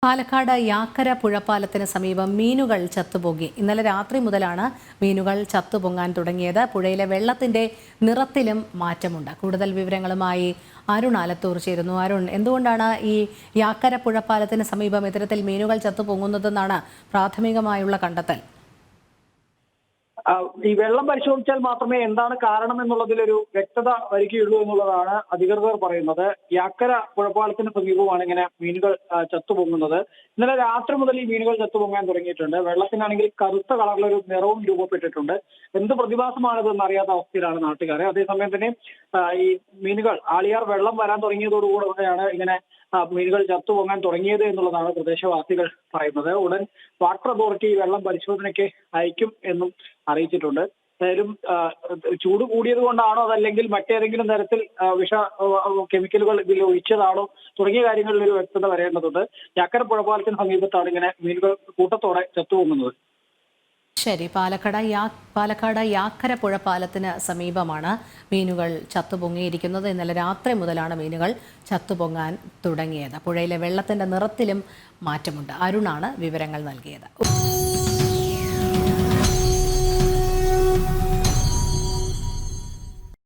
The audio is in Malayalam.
പാലക്കാട് യാക്കര പുഴപ്പാലത്തിന് സമീപം മീനുകൾ ചത്തുപൊങ്ങി. ഇന്നലെ രാത്രി മുതലാണ് മീനുകൾ ചത്തുപൊങ്ങാൻ തുടങ്ങിയത്. പുഴയിലെ വെള്ളത്തിന്റെ നിറത്തിലും മാറ്റമുണ്ട്. കൂടുതൽ വിവരങ്ങളുമായി അരുൺ ആലത്തൂർ ചേരുന്നു. അരുൺ, എന്തുകൊണ്ടാണ് ഈ യാക്കര പുഴപ്പാലത്തിന് സമീപം ഇത്തരത്തിൽ മീനുകൾ ചത്തുപൊങ്ങുന്നതെന്നാണ് പ്രാഥമികമായുള്ള കണ്ടെത്തൽ? ഈ വെള്ളം പരിശോധിച്ചാൽ മാത്രമേ എന്താണ് കാരണം എന്നുള്ളതിലൊരു വ്യക്തത വരികയുള്ളൂ എന്നുള്ളതാണ് അധികൃതർ പറയുന്നത്. യാക്കര പുഴപ്പാലത്തിന് സമീപമാണ് ഇങ്ങനെ മീനുകൾ ചത്തുപൊങ്ങുന്നത്. ഇന്നലെ രാത്രി മുതൽ ഈ മീനുകൾ ചത്തുപൊങ്ങാൻ തുടങ്ങിയിട്ടുണ്ട്. വെള്ളത്തിനാണെങ്കിൽ കറുത്ത കളറിലൊരു നിറവും രൂപപ്പെട്ടിട്ടുണ്ട്. എന്ത് പ്രതിഭാസമാണിതെന്ന് അറിയാത്ത അവസ്ഥയിലാണ് നാട്ടുകാരെ. അതേസമയം തന്നെ ഈ മീനുകൾ ആളിയാർ വെള്ളം വരാൻ തുടങ്ങിയതോടുകൂടെയാണ് ഇങ്ങനെ മീനുകൾ ചത്തുപൊങ്ങാൻ തുടങ്ങിയത് എന്നുള്ളതാണ് പ്രദേശവാസികൾ പറയുന്നത്. ഉടൻ വാട്ടർ അതോറിറ്റി വെള്ളം പരിശോധനയ്ക്ക് അയക്കും എന്നും അറിയിച്ചിട്ടുണ്ട്. എന്തായാലും ചൂട് കൂടിയത് കൊണ്ടാണോ അതല്ലെങ്കിൽ മറ്റേതെങ്കിലും തരത്തിൽ കെമിക്കലുകൾ ഇതിൽ ഒഴിച്ചതാണോ തുടങ്ങിയ കാര്യങ്ങളിൽ ഒരു വ്യക്തത വരേണ്ടതുണ്ട്. യാക്കര പുഴപ്പാലത്തിന് സമീപത്താണ് ഇങ്ങനെ മീനുകൾ കൂട്ടത്തോടെ ചത്തുപൊങ്ങുന്നത്. ശരി, പാലക്കാട് യാക്കര പുഴപ്പാലത്തിന് സമീപമാണ് മീനുകൾ ചത്തുപൊങ്ങിയിരിക്കുന്നത്. ഇന്നലെ രാത്രി മുതലാണ് മീനുകൾ ചത്തുപൊങ്ങാൻ തുടങ്ങിയത്. പുഴയിലെ വെള്ളത്തിന്റെ നിറത്തിലും മാറ്റമുണ്ട്. അരുണാണ് വിവരങ്ങൾ നൽകിയത്.